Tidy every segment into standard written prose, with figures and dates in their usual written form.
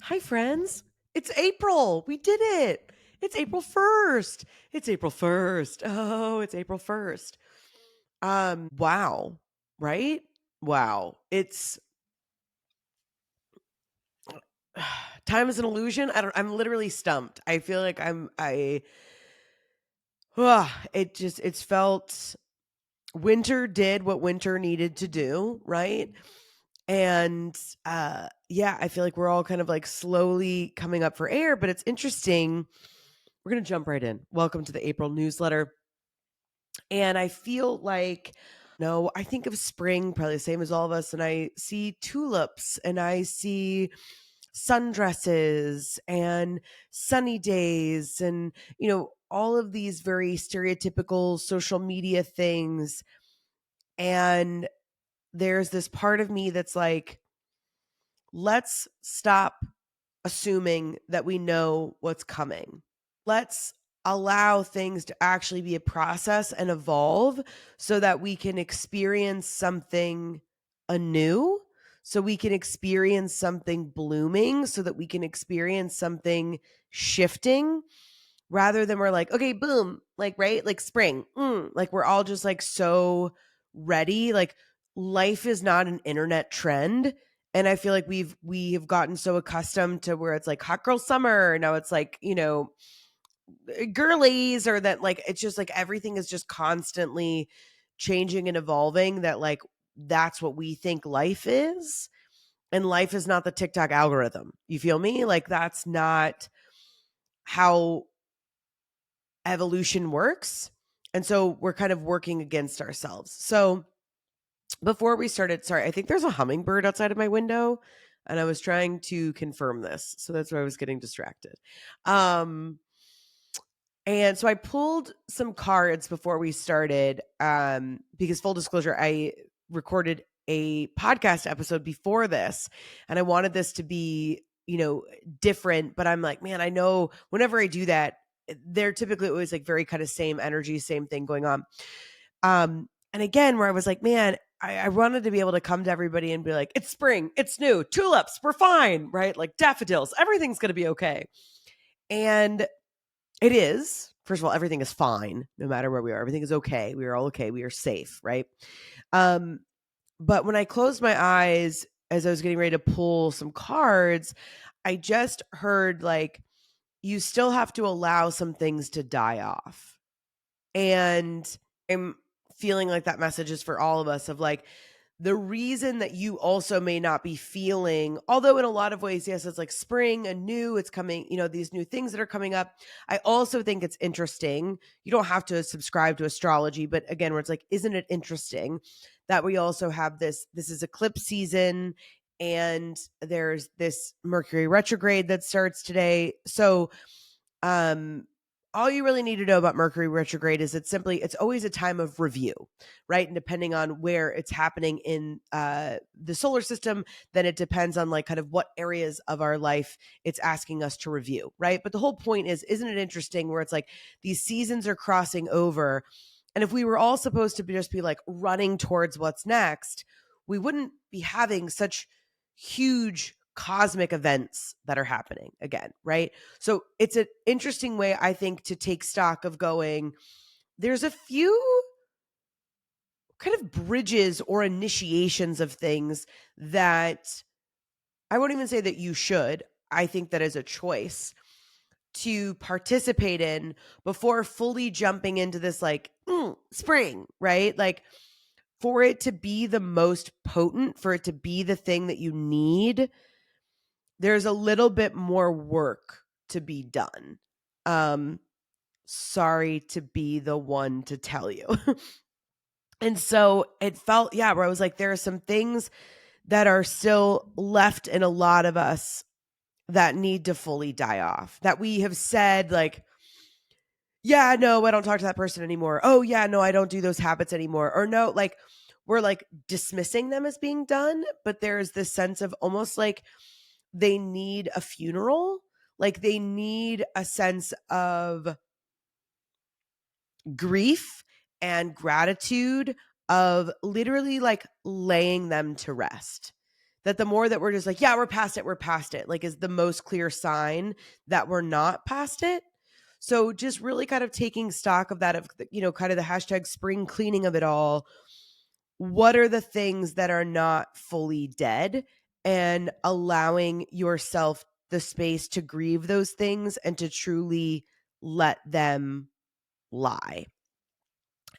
Hi, friends. It's April. We did it. It's April 1st. It's April 1st. Oh, it's April 1st. Wow. Right? Wow. It's time is an illusion. I'm literally stumped. I feel like it's felt winter did what winter needed to do, right? And yeah, I feel like we're all kind of like slowly coming up for air, but it's interesting. We're going to jump right in. Welcome to the April newsletter. And I feel like, no, I think of spring probably the same as all of us. And I see tulips and I see sundresses and sunny days and, all of these very stereotypical social media things. And there's this part of me that's like, let's stop assuming that we know what's coming. Let's allow things to actually be a process and evolve so that we can experience something anew, so we can experience something blooming, so that we can experience something shifting rather than we're like, okay, boom, like, right? Like spring, like we're all just like so ready. Like life is not an internet trend. And I feel like we have gotten so accustomed to where it's like hot girl summer. Now it's like, girlies, or that like it's just like everything is just constantly changing and evolving, that like that's what we think life is. And life is not the TikTok algorithm. You feel me? Like that's not how evolution works. And so we're kind of working against ourselves. So before we started, sorry, I think there's a hummingbird outside of my window and I was trying to confirm this. So that's why I was getting distracted. And so I pulled some cards before we started, because full disclosure, I recorded a podcast episode before this and I wanted this to be, different. But I'm like, man, I know whenever I do that, they're typically always like very kind of same energy, same thing going on. And again, where I was like, man, I wanted to be able to come to everybody and be like, it's spring, it's new, tulips, we're fine, right? Like daffodils, everything's going to be okay. And it is. First of all, everything is fine no matter where we are. Everything is okay. We are all okay. We are safe, right? Um, but when I closed my eyes as I was getting ready to pull some cards, I just heard like, you still have to allow some things to die off. And I'm feeling like that message is for all of us, of like, the reason that you also may not be feeling, although in a lot of ways, yes, it's like spring and new, it's coming, these new things that are coming up. I also think it's interesting. You don't have to subscribe to astrology, but again, where it's like, isn't it interesting that we also have this is eclipse season and there's this Mercury retrograde that starts today. So, um, all you really need to know about Mercury retrograde is it's always a time of review, right? And depending on where it's happening in the solar system, then it depends on like kind of what areas of our life it's asking us to review, right? But the whole point is, isn't it interesting where it's like these seasons are crossing over, and if we were all supposed to just be like running towards what's next, we wouldn't be having such huge cosmic events that are happening again, right? So it's an interesting way, I think, to take stock of going, there's a few kind of bridges or initiations of things that I won't even say that you should. I think that is a choice to participate in before fully jumping into this like spring, right? Like for it to be the most potent, for it to be the thing that you need, there's a little bit more work to be done. Um, Sorry to be the one to tell you. And so it felt, yeah, where I was like, there are some things that are still left in a lot of us that need to fully die off, that we have said, like, yeah, no, I don't talk to that person anymore. Oh, yeah, no, I don't do those habits anymore. Or no, like, we're like dismissing them as being done. But there's this sense of almost like they need a funeral, like they need a sense of grief and gratitude, of literally like laying them to rest. that the more that we're just like, yeah, we're past it, like is the most clear sign that we're not past it. So just really kind of taking stock of that, of, kind of the hashtag spring cleaning of it all. What are the things that are not fully dead, and allowing yourself the space to grieve those things and to truly let them lie.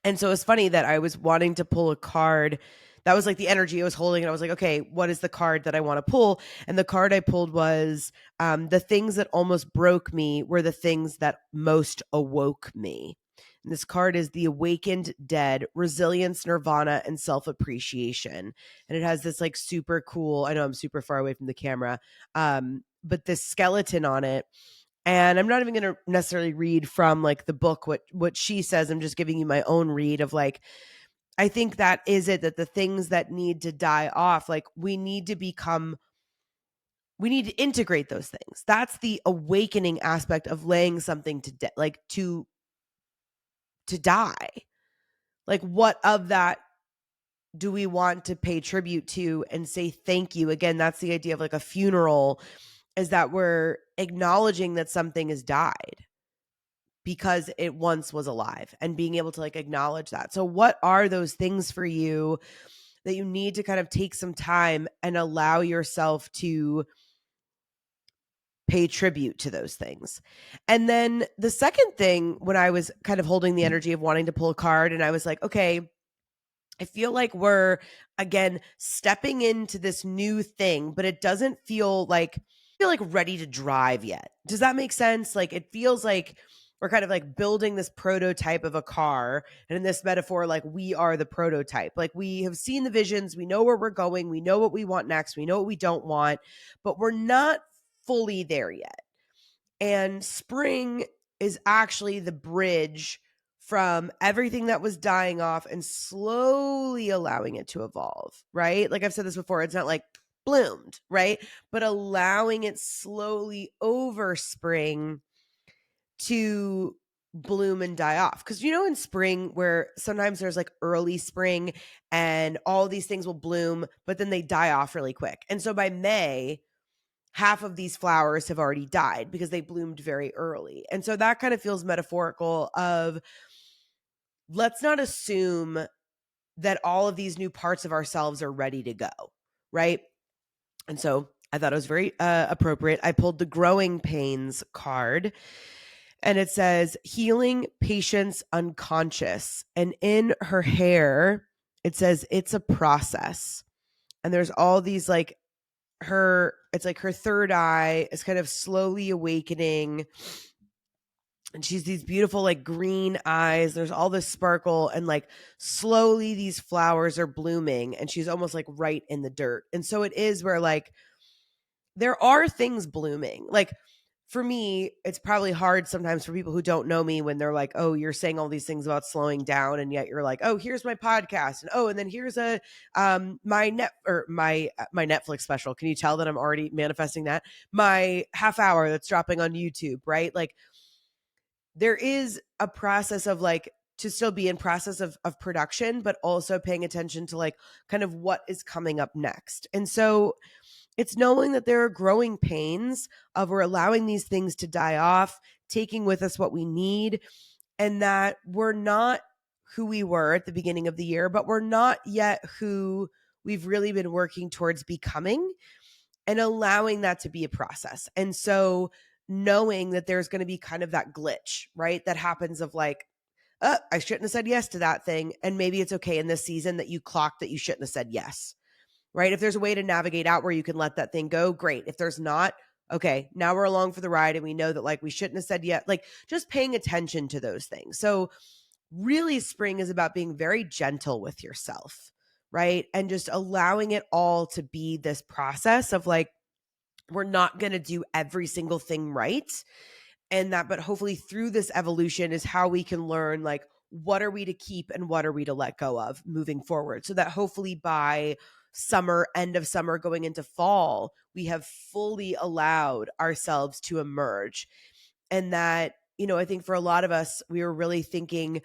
And so it's funny that I was wanting to pull a card. That was like the energy I was holding. And I was like, okay, what is the card that I want to pull? And the card I pulled was the things that almost broke me were the things that most awoke me. And this card is the Awakened Dead, Resilience, Nirvana, and Self-Appreciation. And it has this like super cool, I know I'm super far away from the camera, but this skeleton on it. And I'm not even going to necessarily read from like the book what she says. I'm just giving you my own read of like, I think that is it, that the things that need to die off, like we need to integrate those things. That's the awakening aspect of laying something to like to die. Like what of that do we want to pay tribute to and say thank you? Again, that's the idea of like a funeral, is that we're acknowledging that something has died because it once was alive, and being able to like acknowledge that. So what are those things for you that you need to kind of take some time and allow yourself to pay tribute to those things? And then the second thing, when I was kind of holding the energy of wanting to pull a card, and I was like, okay, I feel like we're again stepping into this new thing, but it doesn't feel like ready to drive yet. Does that make sense? Like it feels like we're kind of like building this prototype of a car. And in this metaphor, like we are the prototype. Like we have seen the visions, we know where we're going, we know what we want next, we know what we don't want, but we're not fully there yet. And spring is actually the bridge from everything that was dying off and slowly allowing it to evolve, right? Like I've said this before, it's not like bloomed, right? But allowing it slowly over spring to bloom and die off. Because in spring, where sometimes there's like early spring and all these things will bloom, but then they die off really quick. And so by May, half of these flowers have already died because they bloomed very early. And so that kind of feels metaphorical of, let's not assume that all of these new parts of ourselves are ready to go, right? And so I thought it was very appropriate. I pulled the Growing Pains card, and it says healing patience unconscious. And in her hair, it says it's a process. And there's all these like it's like her third eye is kind of slowly awakening. And she's these beautiful like green eyes. There's all this sparkle, and like slowly these flowers are blooming, and she's almost like right in the dirt. And so it is where like there are things blooming. Like for me, it's probably hard sometimes for people who don't know me when they're like, oh, you're saying all these things about slowing down. And yet you're like, oh, here's my podcast. And oh, and then here's my Netflix special. Can you tell that I'm already manifesting that? My half hour that's dropping on YouTube, right? Like there is a process of like, to still be in process of production, but also paying attention to like kind of what is coming up next. And so it's knowing that there are growing pains of we're allowing these things to die off, taking with us what we need, and that we're not who we were at the beginning of the year, but we're not yet who we've really been working towards becoming, and allowing that to be a process. And so knowing that there's going to be kind of that glitch, right? That happens of like, I shouldn't have said yes to that thing. And maybe it's okay in this season that you clock that you shouldn't have said yes. Right? If there's a way to navigate out where you can let that thing go, great. If there's not, okay, now we're along for the ride, and we know that like we shouldn't have said yet, like just paying attention to those things. So really spring is about being very gentle with yourself, right? And just allowing it all to be this process of like, we're not going to do every single thing right. And that, but hopefully through this evolution is how we can learn like, what are we to keep and what are we to let go of moving forward, so that hopefully by summer, end of summer, going into fall, we have fully allowed ourselves to emerge. And that, I think for a lot of us, we were really thinking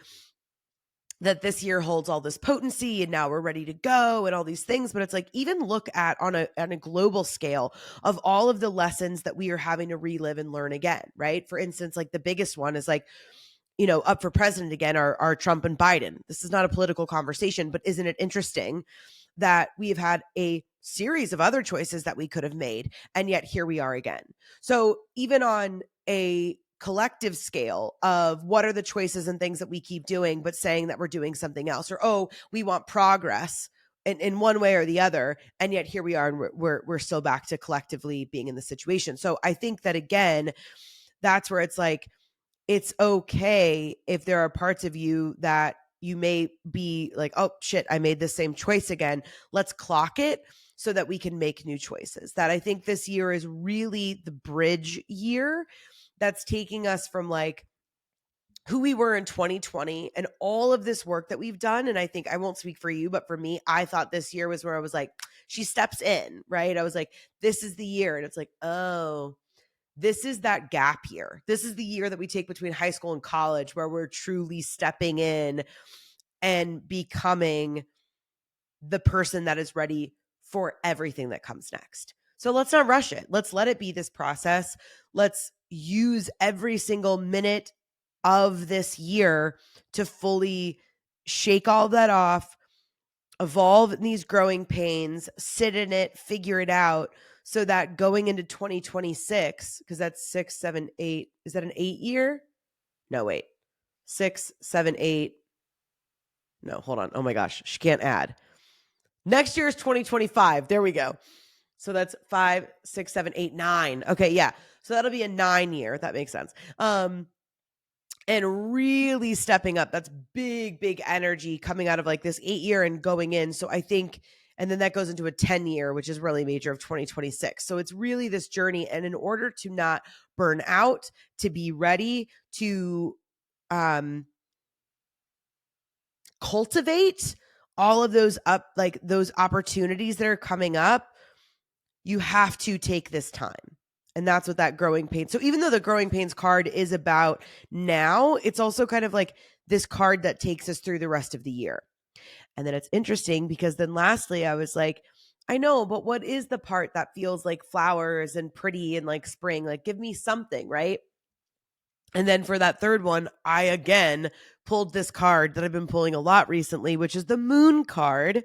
that this year holds all this potency and now we're ready to go and all these things. But it's like, even look at on a global scale of all of the lessons that we are having to relive and learn again, right? For instance, like the biggest one is like, up for president again are Trump and Biden. This is not a political conversation, but isn't it interesting that we have had a series of other choices that we could have made, and yet here we are again. So even on a collective scale of what are the choices and things that we keep doing, but saying that we're doing something else, or, oh, we want progress in one way or the other, and yet here we are, and we're still back to collectively being in the situation. So I think that, again, that's where it's like, it's okay if there are parts of you that you may be like, oh shit, I made the same choice again. Let's clock it so that we can make new choices. That I think this year is really the bridge year that's taking us from like who we were in 2020 and all of this work that we've done. And I think, I won't speak for you, but for me, I thought this year was where I was like, she steps in, right? I was like, this is the year. And it's like, oh, this is that gap year. This is the year that we take between high school and college where we're truly stepping in and becoming the person that is ready for everything that comes next. So let's not rush it. Let's let it be this process. Let's use every single minute of this year to fully shake all that off, evolve in these growing pains, sit in it, figure it out, so that going into 2026, because that's 6, 7, 8, is that an 8-year? No, wait. 6, 7, 8. No, hold on. Oh my gosh, she can't add. Next year is 2025. There we go. So that's 5, 6, 7, 8, 9. Okay, yeah. So that'll be a 9-year. That makes sense. And really stepping up. That's big energy coming out of like this 8-year and going in. So I think, and then that goes into a 10-year, which is really major, of 2026. So it's really this journey. And in order to not burn out, to be ready to cultivate all of those those opportunities that are coming up, you have to take this time. And that's what that growing pains. So even though the growing pains card is about now, it's also kind of like this card that takes us through the rest of the year. And then it's interesting because then lastly, I was like, I know, but what is the part that feels like flowers and pretty and like spring? Like, give me something, right? And then for that third one, I again pulled this card that I've been pulling a lot recently, which is the moon card.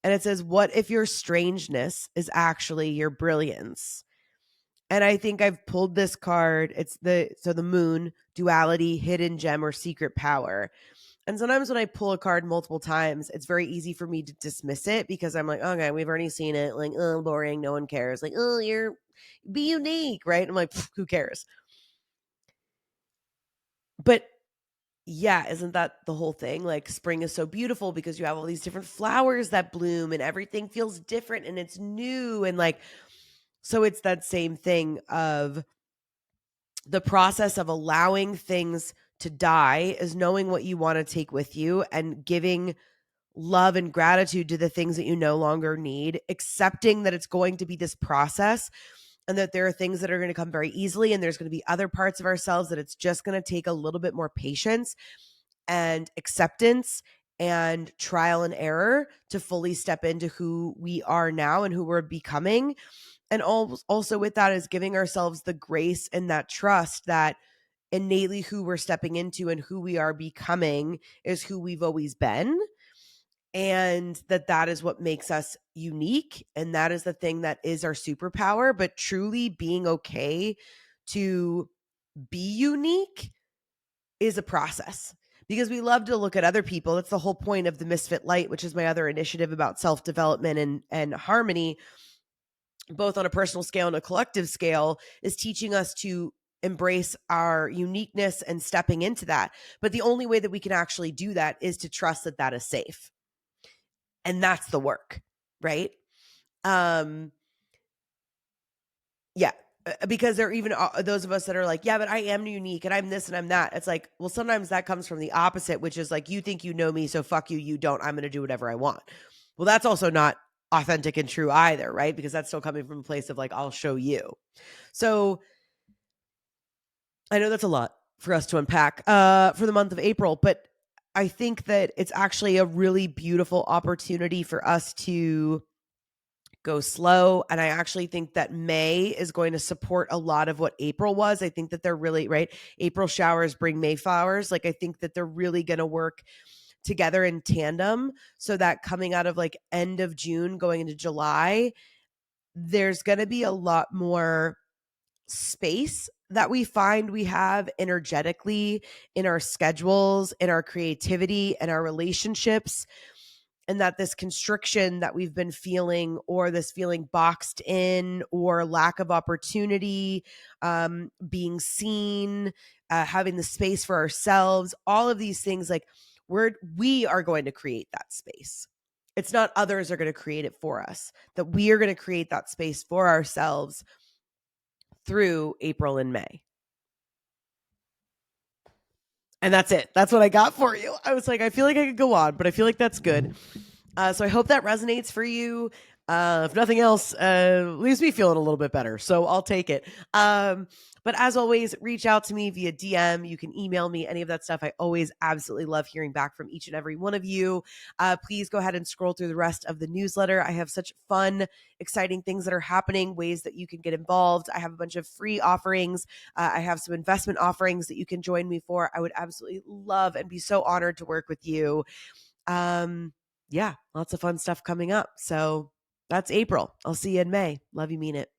And it says, what if your strangeness is actually your brilliance? And I think I've pulled this card. It's the moon, duality, hidden gem, or secret power. And sometimes when I pull a card multiple times, it's very easy for me to dismiss it because I'm like, okay, we've already seen it. Like, oh, boring. No one cares. Like, oh, be unique, right? I'm like, who cares? But yeah, isn't that the whole thing? Like, spring is so beautiful because you have all these different flowers that bloom and everything feels different and it's new. And like, so it's that same thing of the process of allowing things to die is knowing what you want to take with you and giving love and gratitude to the things that you no longer need, accepting that it's going to be this process and that there are things that are going to come very easily. And there's going to be other parts of ourselves that it's just going to take a little bit more patience and acceptance and trial and error to fully step into who we are now and who we're becoming. And also with that is giving ourselves the grace and that trust that innately who we're stepping into and who we are becoming is who we've always been. And that is what makes us unique. And that is the thing that is our superpower. But truly being okay to be unique is a process. Because we love to look at other people. That's the whole point of the Misfit Light, which is my other initiative about self-development and harmony, both on a personal scale and a collective scale, is teaching us to embrace our uniqueness and stepping into that. But the only way that we can actually do that is to trust that that is safe. And that's the work, right? Yeah. Because there are even those of us that are like, yeah, but I am unique and I'm this and I'm that. It's like, well, sometimes that comes from the opposite, which is like, you think you know me, so fuck you, you don't. I'm going to do whatever I want. Well, that's also not authentic and true either, right? Because that's still coming from a place of like, I'll show you. So I know that's a lot for us to unpack for the month of April, but I think that it's actually a really beautiful opportunity for us to go slow. And I actually think that May is going to support a lot of what April was. I think that they're really right. April showers bring May flowers. Like, I think that they're really going to work together in tandem so that coming out of like end of June, going into July, there's going to be a lot more space that we find we have energetically in our schedules, in our creativity, in our relationships, and that this constriction that we've been feeling, or this feeling boxed in, or lack of opportunity, being seen, having the space for ourselves, all of these things, like we are going to create that space. It's not others are going to create it for us, that we are going to create that space for ourselves through April and May. And that's it. That's what I got for you. I was like, I feel like I could go on, but I feel like that's good. So I hope that resonates for you. If nothing else, leaves me feeling a little bit better. So I'll take it. But as always, reach out to me via DM. You can email me, any of that stuff. I always absolutely love hearing back from each and every one of you. Please go ahead and scroll through the rest of the newsletter. I have such fun, exciting things that are happening, ways that you can get involved. I have a bunch of free offerings. I have some investment offerings that you can join me for. I would absolutely love and be so honored to work with you. Yeah, lots of fun stuff coming up. So that's April. I'll see you in May. Love you, mean it.